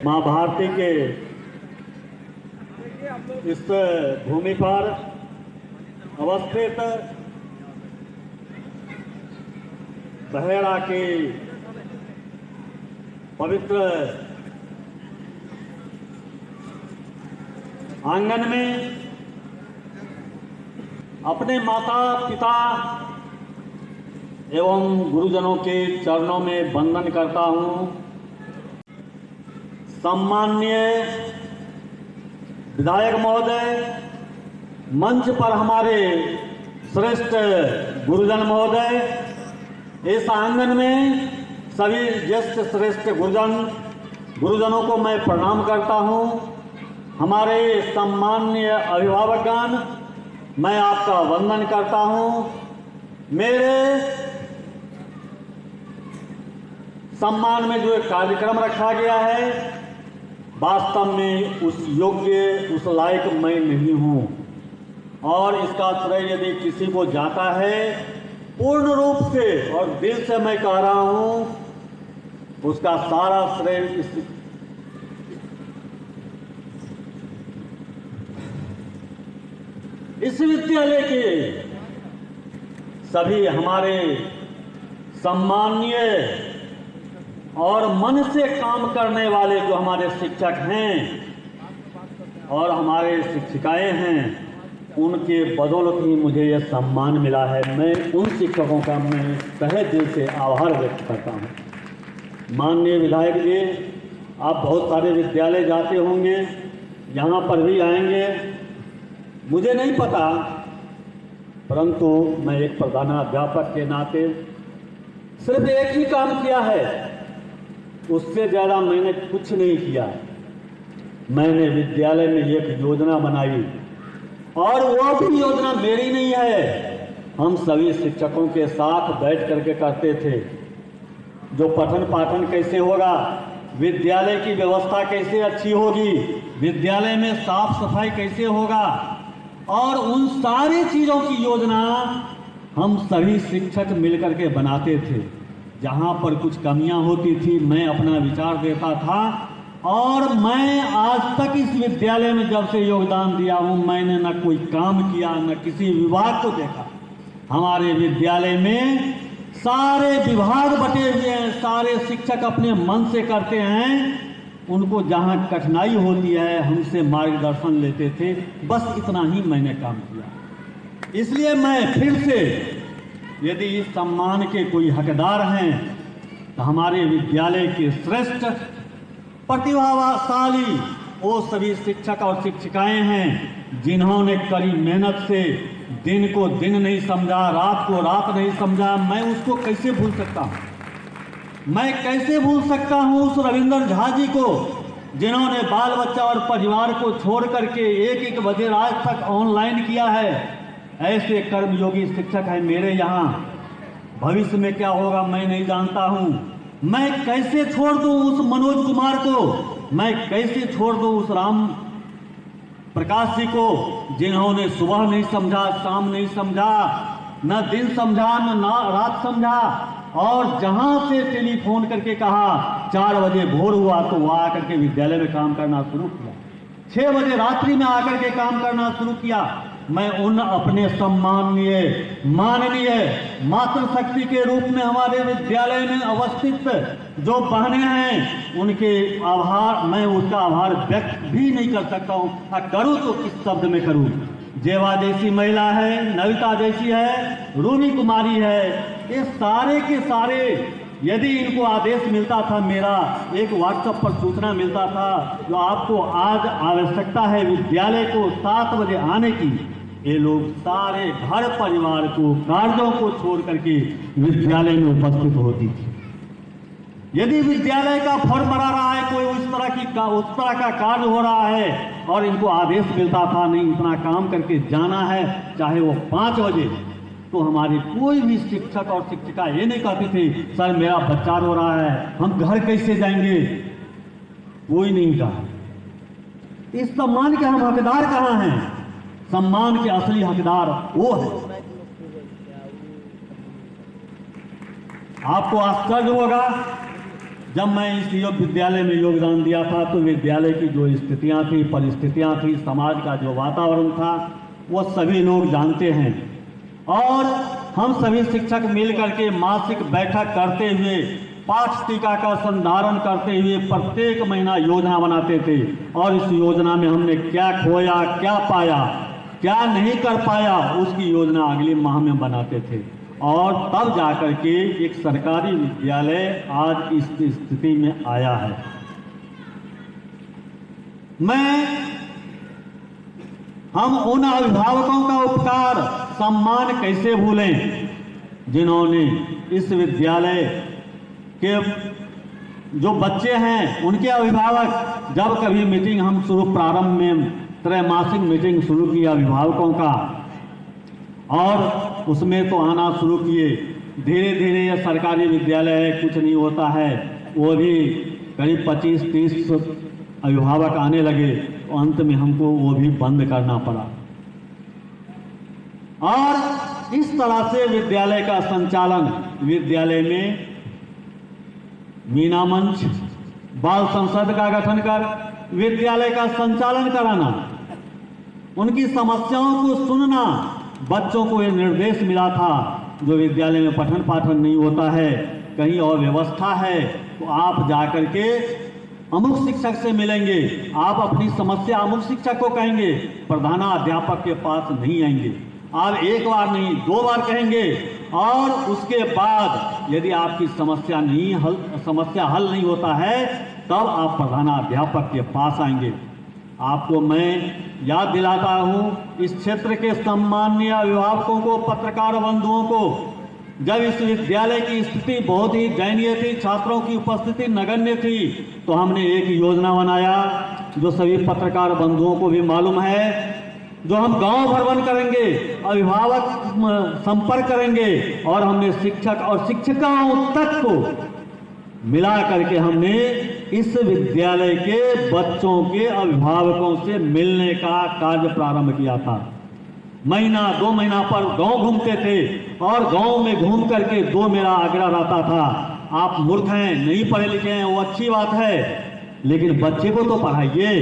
माँ भारती के इस भूमि पर अवस्थित बहेड़ा की पवित्र आंगन में अपने माता पिता एवं गुरुजनों के चरणों में वंदन करता हूँ। सम्माननीय विधायक महोदय, मंच पर हमारे श्रेष्ठ गुरुजन महोदय, इस आंगन में सभी ज्येष्ठ श्रेष्ठ गुरुजनों को मैं प्रणाम करता हूं। हमारे सम्माननीय अभिभावकगण, मैं आपका वंदन करता हूं। मेरे सम्मान में जो एक कार्यक्रम रखा गया है, वास्तव में उस योग्य उस लायक मैं नहीं हूं, और इसका श्रेय यदि किसी को जाता है, पूर्ण रूप से और दिल से मैं कह रहा हूं, उसका सारा श्रेय इस विद्यालय के सभी हमारे सम्माननीय और मन से काम करने वाले जो हमारे शिक्षक हैं और हमारे शिक्षिकाएं हैं, उनके बदौलत ही मुझे यह सम्मान मिला है। मैं उन शिक्षकों का मैं तहे दिल से आभार व्यक्त करता हूं। माननीय विधायक जी, आप बहुत सारे विद्यालय जाते होंगे, यहाँ पर भी आएंगे, मुझे नहीं पता, परंतु मैं एक प्रधानाध्यापक के नाते सिर्फ एक ही काम किया है, उससे ज़्यादा मैंने कुछ नहीं किया। मैंने विद्यालय में एक योजना बनाई, और वो भी योजना मेरी नहीं है, हम सभी शिक्षकों के साथ बैठ करके करते थे। जो पठन पाठन कैसे होगा, विद्यालय की व्यवस्था कैसे अच्छी होगी, विद्यालय में साफ सफाई कैसे होगा, और उन सारी चीज़ों की योजना हम सभी शिक्षक मिलकर के बनाते थे। जहाँ पर कुछ कमियां होती थी, मैं अपना विचार देता था, और मैं आज तक इस विद्यालय में जब से योगदान दिया हूँ, मैंने न कोई काम किया, न किसी विभाग को देखा। हमारे विद्यालय में सारे विभाग बटे हुए हैं, सारे शिक्षक अपने मन से करते हैं। उनको जहाँ कठिनाई होती है, हमसे मार्गदर्शन लेते थे। बस इतना ही मैंने काम किया। इसलिए मैं फिर से, यदि इस सम्मान के कोई हकदार हैं, तो हमारे विद्यालय के श्रेष्ठ प्रतिभाशाली वो सभी शिक्षक और शिक्षिकाएं हैं, जिन्होंने कड़ी मेहनत से दिन को दिन नहीं समझा, रात को रात नहीं समझा। मैं उसको कैसे भूल सकता हूँ? मैं कैसे भूल सकता हूँ उस रविंद्र झा जी को, जिन्होंने बाल बच्चा और परिवार को छोड़ करके 1-1 बजे रात तक ऑनलाइन किया है। ऐसे कर्मयोगी शिक्षक हैं मेरे यहाँ। भविष्य में क्या होगा मैं नहीं जानता हूँ। मैं कैसे छोड़ दूँ उस मनोज कुमार को, मैं कैसे छोड़ दूँ उस राम प्रकाश जी को, जिन्होंने सुबह नहीं समझा, शाम नहीं समझा, न दिन समझा, न रात समझा, और जहाँ से टेलीफोन करके कहा 4 बजे भोर हुआ, तो वह आकर के विद्यालय में काम करना शुरू किया। 6 बजे रात्रि में आकर के काम करना शुरू किया। मैं उन अपने सम्माननीय माननीय मातृशक्ति के रूप में हमारे विद्यालय में अवस्थित जो बहनें हैं, उनके आभार, मैं उसका आभार व्यक्त भी नहीं कर सकता हूँ। करूँ तो किस शब्द में करूँ? जेवा जैसी महिला है, नविता जैसी है, रूनी कुमारी है, ये सारे के सारे, यदि इनको आदेश मिलता था, मेरा एक व्हाट्सएप पर सूचना मिलता था, जो आपको आज आवश्यकता है विद्यालय को 7 बजे आने की, ये लोग सारे घर परिवार को, कार्यों को छोड़ करके विद्यालय में उपस्थित होती थी। यदि विद्यालय का फॉर्म भरा रहा है, कोई उस तरह का कार्य हो रहा है, और इनको आदेश मिलता था, नहीं इतना काम करके जाना है, चाहे वो 5 बजे, तो हमारे कोई भी शिक्षक और शिक्षिका ये नहीं कहती थी सर मेरा बच्चा रो रहा है, हम घर कैसे जाएंगे। कोई नहीं कहा। इस सम्मान के हम हकदार कहाँ हैं? सम्मान के असली हकदार वो है। आपको आश्चर्य होगा, जब मैं इस विद्यालय में योगदान दिया था तो विद्यालय की जो स्थितियाँ थी, परिस्थितियाँ थी, समाज का जो वातावरण था, वो सभी लोग जानते हैं। और हम सभी शिक्षक मिल करके मासिक बैठक करते हुए, पाठ्य टीका का संधारण करते हुए प्रत्येक महीना योजना बनाते थे। और इस योजना में हमने क्या खोया, क्या पाया, क्या नहीं कर पाया, उसकी योजना अगले माह में बनाते थे। और तब जाकर के एक सरकारी विद्यालय आज इस स्थिति में आया है। हम उन अभिभावकों का उपकार, सम्मान कैसे भूलें जिन्होंने इस विद्यालय के जो बच्चे हैं, उनके अभिभावक, जब कभी मीटिंग हम प्रारंभ में त्रैमासिक मीटिंग शुरू की अभिभावकों का, और उसमें तो आना शुरू किए। धीरे धीरे यह सरकारी विद्यालय है, कुछ नहीं होता है, वो भी करीब 25-30 अभिभावक आने लगे, तो अंत में हमको वो भी बंद करना पड़ा। और इस तरह से विद्यालय का संचालन, विद्यालय में मीना मंच, बाल संसद का गठन कर विद्यालय का संचालन कराना, उनकी समस्याओं को सुनना। बच्चों को ये निर्देश मिला था, जो विद्यालय में पठन पाठन नहीं होता है, कहीं और व्यवस्था है, तो आप जाकर के अमुक शिक्षक से मिलेंगे, आप अपनी समस्या अमुक शिक्षक को कहेंगे, प्रधानाध्यापक के पास नहीं आएंगे। आप एक बार नहीं 2 बार कहेंगे, और उसके बाद यदि आपकी समस्या हल नहीं होता है, तब आप प्रधानाध्यापक के पास आएंगे। आपको मैं याद दिलाता हूँ, इस क्षेत्र के सम्मानीय अभिभावकों को, पत्रकार बंधुओं को, जब इस विद्यालय की स्थिति बहुत ही दयनीय थी, छात्रों की उपस्थिति नगण्य थी, तो हमने एक योजना बनाया, जो सभी पत्रकार बंधुओं को भी मालूम है, जो हम गांव भ्रमण करेंगे, अभिभावक संपर्क करेंगे, और हमने शिक्षक और शिक्षिकाओं तक को मिला करके हमने इस विद्यालय के बच्चों के अभिभावकों से मिलने का कार्य प्रारंभ किया था। महीना 2 महीना पर गांव घूमते थे, और गांव में घूम करके 2 मेरा आग्रह रहता था, आप मूर्ख हैं, नहीं पढ़े लिखे हैं, वो अच्छी बात है, लेकिन बच्चे को तो पढ़ाइए।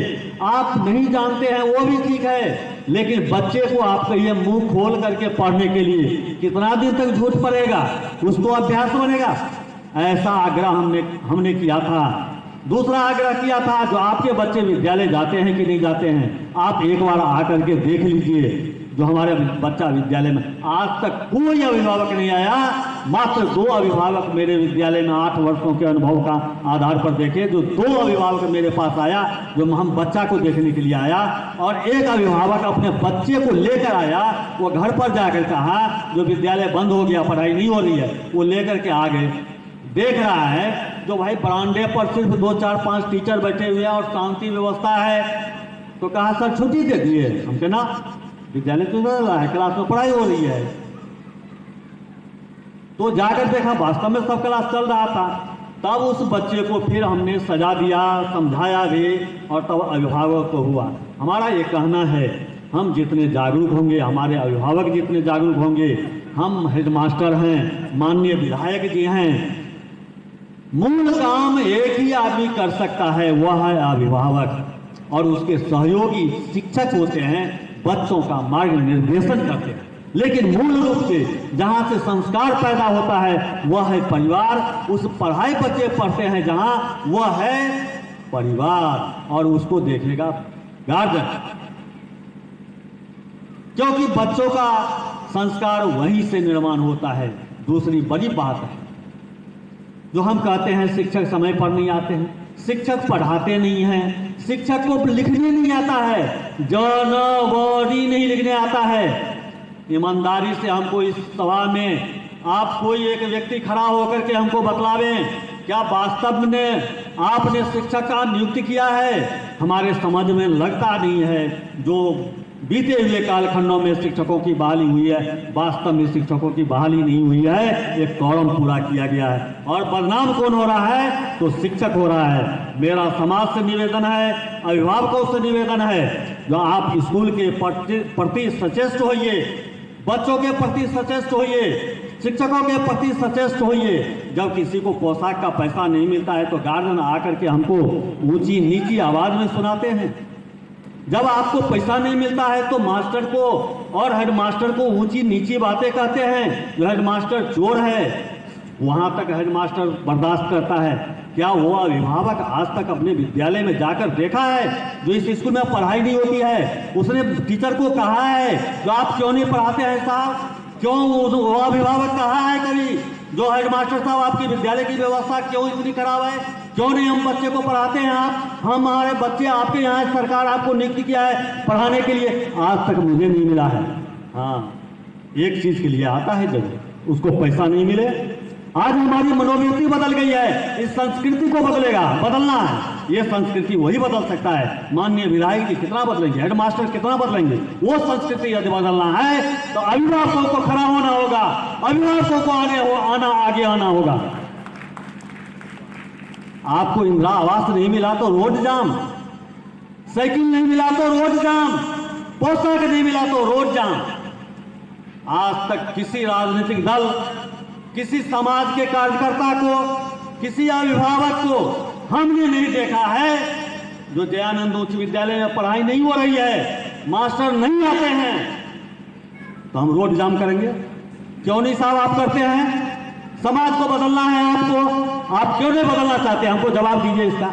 आप नहीं जानते हैं वो भी ठीक है, लेकिन बच्चे को आप कहिए मुंह खोल करके पढ़ने के लिए, कितना दिन तक झूठ पड़ेगा, कुछ तो अभ्यास बनेगा। ऐसा आग्रह हमने किया था। दूसरा आग्रह किया था, जो आपके बच्चे विद्यालय जाते हैं कि नहीं जाते हैं, आप एक बार आकर के देख लीजिए। जो हमारे बच्चा विद्यालय में, आज तक कोई अभिभावक नहीं आया, मात्र 2 अभिभावक मेरे विद्यालय में 8 वर्षों के अनुभव का आधार पर देखे, जो 2 अभिभावक मेरे पास आया, जो हम बच्चा को देखने के लिए आया, और एक अभिभावक अपने बच्चे को लेकर आया, वो घर पर जाकर कहा जो विद्यालय बंद हो गया, पढ़ाई नहीं हो रही है, वो लेकर के आ गए। देख रहा है जो भाई बरामदे पर सिर्फ 2, 4, 5 टीचर बैठे हुए हैं और शांति व्यवस्था है, तो कहा सर छुट्टी दे दिए। हम कहे ना, विद्यालय तो चल रहा है, क्लास में पढ़ाई हो रही है। तो जाकर देखा वास्तव में सब क्लास चल रहा था। तब उस बच्चे को फिर हमने सजा दिया, समझाया भी, और तब अभिभावक को हुआ। हमारा ये कहना है, हम जितने जागरूक होंगे, हमारे अभिभावक जितने जागरूक होंगे, हम हेडमास्टर हैं, माननीय विधायक जी हैं, मूल काम एक ही आदमी कर सकता है, वह है अभिभावक, और उसके सहयोगी शिक्षक होते हैं, बच्चों का मार्ग निर्देशन करते हैं। लेकिन मूल रूप से जहां से संस्कार पैदा होता है वह है परिवार। उस पढ़ाई बच्चे पढ़ते हैं जहां, वह है परिवार, और उसको देखेगा गार्जियन, क्योंकि बच्चों का संस्कार वहीं से निर्माण होता है। दूसरी बड़ी बात है, जो हम कहते हैं शिक्षक समय पर नहीं आते हैं, शिक्षक पढ़ाते नहीं हैं, शिक्षक को लिखने नहीं आता है, जनवरी नहीं लिखने आता है। ईमानदारी से हमको इस सभा में आप कोई एक व्यक्ति खड़ा होकर के हमको बतलावें, क्या वास्तव में आपने शिक्षक का नियुक्ति किया है? हमारे समझ में लगता नहीं है। जो बीते हुए कालखंडों में शिक्षकों की बहाली हुई है, वास्तव में शिक्षकों की बहाली नहीं हुई है, एक कॉलम पूरा किया गया है, और बदनाम कौन हो रहा है? तो शिक्षक हो रहा है। मेरा समाज से निवेदन है, अभिभावकों से निवेदन है, जो आप स्कूल के प्रति सचेत होइए, बच्चों के प्रति सचेत होइए, शिक्षकों के प्रति सचेत होइए। जब किसी को पोशाक का पैसा नहीं मिलता है तो गार्जियन आकर के हमको ऊंची नीची आवाज में सुनाते हैं। जब आपको पैसा नहीं मिलता है तो मास्टर को और हेडमास्टर को ऊंची नीची बातें कहते हैं। जो हेडमास्टर चोर है वहां तक हेडमास्टर बर्दाश्त करता है। क्या वो अभिभावक आज तक अपने विद्यालय में जाकर देखा है जो इस स्कूल में पढ़ाई नहीं होती है? उसने टीचर को कहा है जो आप क्यों नहीं पढ़ाते हैं साहब? क्यों वो अभिभावक कहा है कभी जो हेडमास्टर साहब आपकी विद्यालय की व्यवस्था क्यों इतनी खराब है? क्यों नहीं हम बच्चे को पढ़ाते हैं? आप हमारे बच्चे आपके यहाँ सरकार आपको नियुक्त किया है पढ़ाने के लिए, आज तक मुझे नहीं मिला है। हाँ, एक चीज के लिए आता है जब उसको पैसा नहीं मिले। आज हमारी मनोवृत्ति बदल गई है, इस संस्कृति को बदलना है। ये संस्कृति वही बदल सकता है। माननीय विधायक जी कितना बदलेंगे, हेडमास्टर कितना बदलेंगे? वो संस्कृति यदि बदलना है तो अभिभावकों को खड़ा होना होगा, अभिभावकों को आगे आना होगा। आपको इंदिरा आवास नहीं मिला तो रोड जाम, साइकिल नहीं मिला तो रोड जाम, पोशाक नहीं मिला तो रोड जाम। आज तक किसी राजनीतिक दल, किसी समाज के कार्यकर्ता को, किसी अभिभावक को हमने नहीं देखा है जो दयानंद उच्च विद्यालय में पढ़ाई नहीं हो रही है, मास्टर नहीं आते हैं तो हम रोड जाम करेंगे। क्यों नहीं साहब आप करते हैं? समाज को बदलना है आपको, आप क्यों नहीं बदलना चाहते? हमको जवाब दीजिए इसका।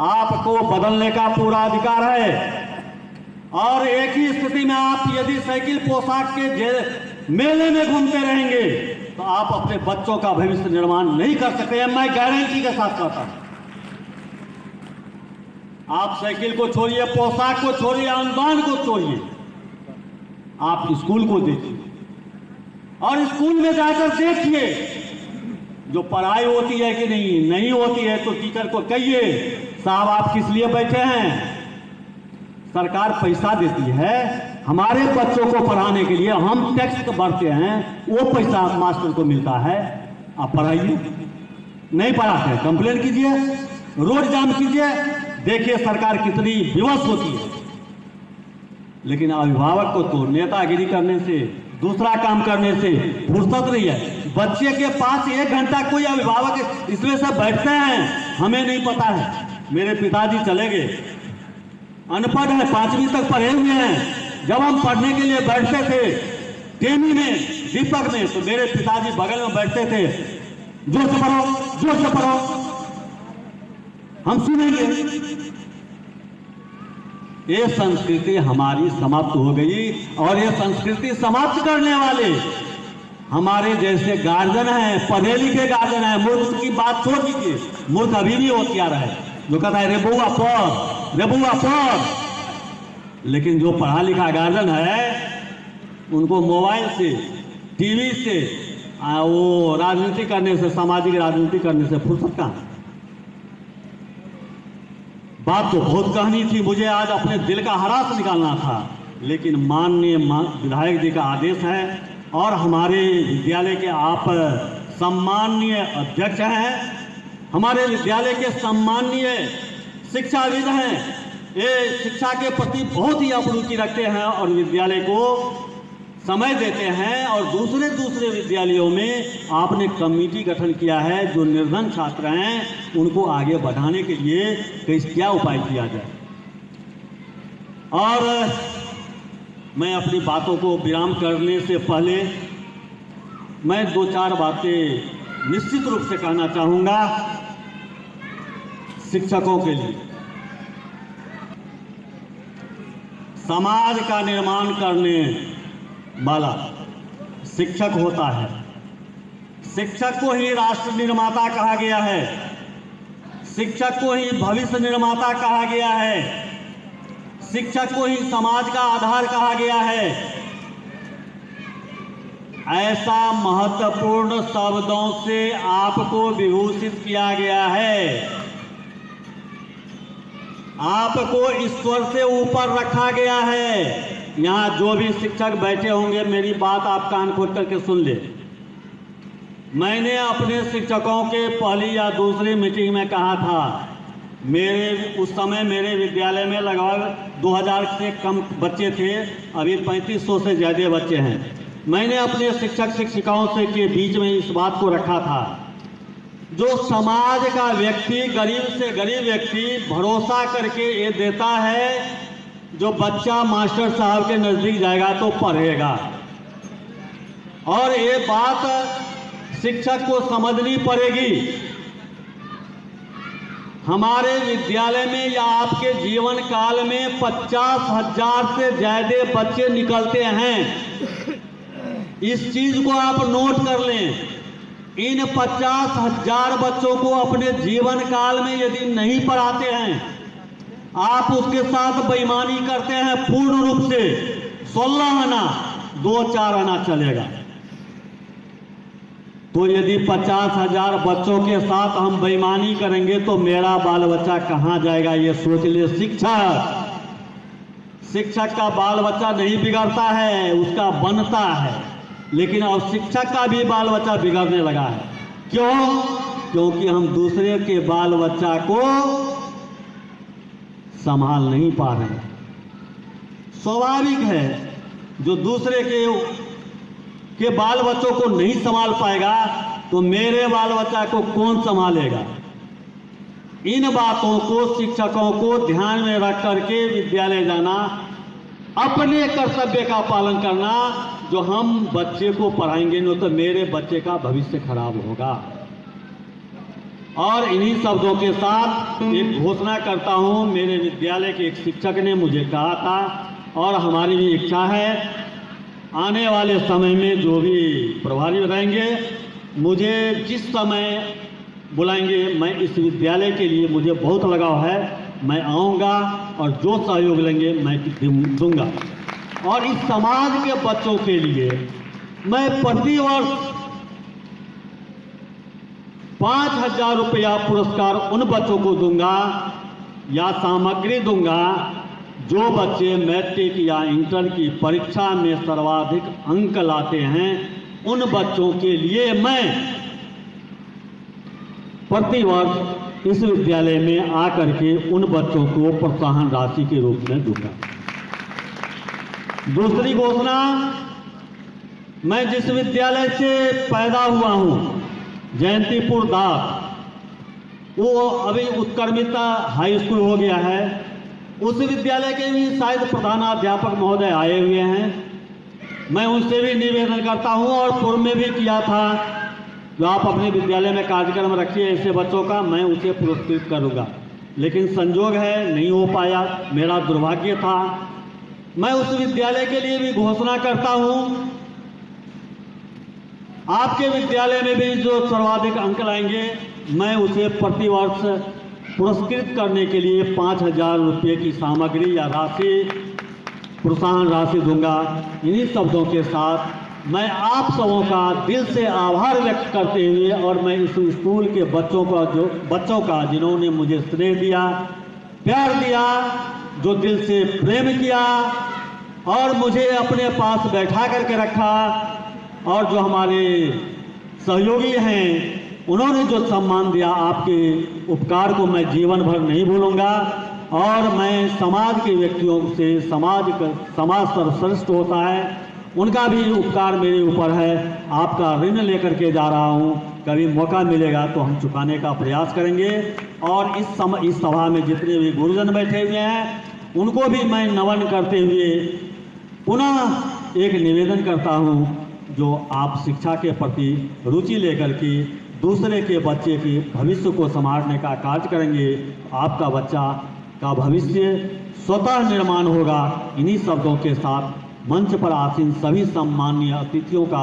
आपको बदलने का पूरा अधिकार है और एक ही स्थिति में आप यदि साइकिल पोशाक के मेले में घूमते रहेंगे तो आप अपने बच्चों का भविष्य निर्माण नहीं कर सकते हैं। मैं गारंटी के साथ कहता हूं। आप साइकिल को छोड़िए, पोशाक को छोड़िए, अनुदान को छोड़िए, आप स्कूल को देखिए और स्कूल में जाकर देखिए जो पढ़ाई होती है कि नहीं होती है तो टीचर को कहिए साहब आप किस लिए बैठे हैं? सरकार पैसा देती है हमारे बच्चों को पढ़ाने के लिए, हम टैक्स भरते हैं, वो पैसा मास्टर को मिलता है, आप पढ़ाइए। नहीं पढ़ाते कंप्लेन कीजिए, रोड जाम कीजिए, देखिए सरकार कितनी विवश होती है। लेकिन अभिभावक को तो नेतागिरी करने से, दूसरा काम करने से फुर्सत नहीं है। बच्चे के पास 1 घंटा कोई अभिभावक इसमें से बैठते हैं, हमें नहीं पता है। मेरे पिताजी चले गए, अनपढ़ है, 5वीं तक पढ़े हुए हैं। जब हम पढ़ने के लिए बैठते थे टेमी में, दीपक में, तो मेरे पिताजी बगल में बैठते थे, जोर से पढ़ो, जोर से पढ़ो, हम सुनेंगे। ये संस्कृति हमारी समाप्त हो गई और ये संस्कृति समाप्त करने वाले हमारे जैसे गार्जियन हैं, पढ़े लिखे गार्जियन हैं। मूर्ख की बात छोड़ दीजिए, मूर्ख अभी भी होशियार है जो कहता है रे बुआ पढ़, रे बुआ पढ़। लेकिन जो पढ़ा लिखा गार्जियन है उनको मोबाइल से, टीवी से, वो राजनीति करने से, सामाजिक राजनीति करने से फुर्सत कहाँ? बात तो बहुत कहनी थी, मुझे आज अपने दिल का हरास निकालना था, लेकिन माननीय विधायक जी का आदेश है और हमारे विद्यालय के आप सम्माननीय अध्यक्ष हैं, हमारे विद्यालय के सम्माननीय शिक्षाविद हैं, ये शिक्षा के प्रति बहुत ही अपरुचि रखते हैं और विद्यालय को समय देते हैं। और दूसरे विद्यालयों में आपने कमेटी गठन किया है, जो निर्धन छात्र हैं उनको आगे बढ़ाने के लिए क्या उपाय किया जाए। और मैं अपनी बातों को विराम करने से पहले मैं 2-4 बातें निश्चित रूप से कहना चाहूँगा शिक्षकों के लिए। समाज का निर्माण करने वाला शिक्षक होता है। शिक्षक को ही राष्ट्र निर्माता कहा गया है, शिक्षक को ही भविष्य निर्माता कहा गया है, शिक्षक को ही समाज का आधार कहा गया है। ऐसा महत्वपूर्ण शब्दों से आपको विभूषित किया गया है, आपको ईश्वर से ऊपर रखा गया है। यहाँ जो भी शिक्षक बैठे होंगे मेरी बात आप कान खोल करके सुन ले। मैंने अपने शिक्षकों के पहली या दूसरी मीटिंग में कहा था, उस समय मेरे विद्यालय में लगभग 2000 से कम बच्चे थे, अभी 3500 से ज़्यादा बच्चे हैं। मैंने अपने शिक्षक शिक्षिकाओं से के बीच में इस बात को रखा था, जो समाज का व्यक्ति, गरीब से गरीब व्यक्ति भरोसा करके ये देता है, जो बच्चा मास्टर साहब के नज़दीक जाएगा तो पढ़ेगा। और ये बात शिक्षक को समझनी पड़ेगी। हमारे विद्यालय में या आपके जीवन काल में 50,000 से ज़्यादा बच्चे निकलते हैं। इस चीज़ को आप नोट कर लें। इन 50,000 बच्चों को अपने जीवन काल में यदि नहीं पढ़ाते हैं, आप उसके साथ बेईमानी करते हैं पूर्ण रूप से, 16 आना 2-4 आना चलेगा। तो यदि 50,000 बच्चों के साथ हम बेईमानी करेंगे तो मेरा बाल बच्चा कहाँ जाएगा, ये सोच ले। शिक्षक का बाल बच्चा नहीं बिगड़ता है, उसका बनता है। लेकिन अब शिक्षक का भी बाल बच्चा बिगड़ने लगा है। क्यों? क्योंकि हम दूसरे के बाल बच्चा को संभाल नहीं पा रहे हैं। स्वाभाविक है, जो दूसरे के बाल बच्चों को नहीं संभाल पाएगा तो मेरे बाल बच्चा को कौन संभालेगा। इन बातों को शिक्षकों को ध्यान में रख करके विद्यालय जाना, अपने कर्तव्य का पालन करना। जो हम बच्चे को पढ़ाएंगे नहीं तो मेरे बच्चे का भविष्य खराब होगा। और इन्हीं शब्दों के साथ एक घोषणा करता हूं। मेरे विद्यालय के एक शिक्षक ने मुझे कहा था, और हमारी भी इच्छा है, आने वाले समय में जो भी प्रभारी रहेंगे, मुझे जिस समय बुलाएंगे, मैं इस विद्यालय के लिए मुझे बहुत लगाव है, मैं आऊँगा और जो सहयोग लेंगे मैं दूंगा। और इस समाज के बच्चों के लिए मैं प्रति वर्ष 5,000 रुपया पुरस्कार उन बच्चों को दूंगा या सामग्री दूंगा जो बच्चे मैट्रिक या इंटर की परीक्षा में सर्वाधिक अंक लाते हैं। उन बच्चों के लिए मैं प्रति वर्ष इस विद्यालय में आकर के उन बच्चों को प्रोत्साहन राशि के रूप में दूंगा। दूसरी घोषणा, मैं जिस विद्यालय से पैदा हुआ हूं, जयंतीपुर दास, वो अभी उत्क्रमिता हाई स्कूल हो गया है। उस विद्यालय के भी शायद प्रधानाध्यापक महोदय आए हुए हैं। मैं उनसे भी निवेदन करता हूं, और पूर्व में भी किया था, जो आप अपने विद्यालय में कार्यक्रम रखिए ऐसे बच्चों का, मैं उसे पुरस्कृत करूंगा। लेकिन संजोग है नहीं हो पाया, मेरा दुर्भाग्य था। मैं उस विद्यालय के लिए भी घोषणा करता हूं, आपके विद्यालय में भी जो सर्वाधिक अंक लाएंगे, मैं उसे प्रतिवर्ष पुरस्कृत करने के लिए 5,000 रुपये की सामग्री या राशि, प्रोत्साहन राशि दूंगा। इन्हीं शब्दों के साथ मैं आप सबों का दिल से आभार व्यक्त करते हुए, और मैं इस स्कूल के बच्चों का जिन्होंने मुझे स्नेह दिया, प्यार दिया, जो दिल से प्रेम किया और मुझे अपने पास बैठा करके रखा, और जो हमारे सहयोगी हैं उन्होंने जो सम्मान दिया, आपके उपकार को मैं जीवन भर नहीं भूलूंगा। और मैं समाज के व्यक्तियों से, समाज सर्वश्रेष्ठ होता है, उनका भी उपकार मेरे ऊपर है। आपका ऋण लेकर के जा रहा हूँ, कभी मौका मिलेगा तो हम चुकाने का प्रयास करेंगे। और इस सभा में जितने भी गुरुजन बैठे हुए हैं, उनको भी मैं नमन करते हुए पुनः एक निवेदन करता हूँ, जो आप शिक्षा के प्रति रुचि लेकर के दूसरे के बच्चे के भविष्य को संवारने का कार्य करेंगे, आपका बच्चा का भविष्य स्वतः निर्माण होगा। इन्हीं शब्दों के साथ मंच पर आसीन सभी सम्माननीय अतिथियों का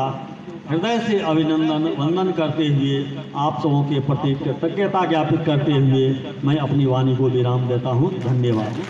हृदय से अभिनंदन वंदन करते हुए, आप सबों के प्रति कृतज्ञता ज्ञापित करते हुए मैं अपनी वाणी को विराम देता हूँ। धन्यवाद।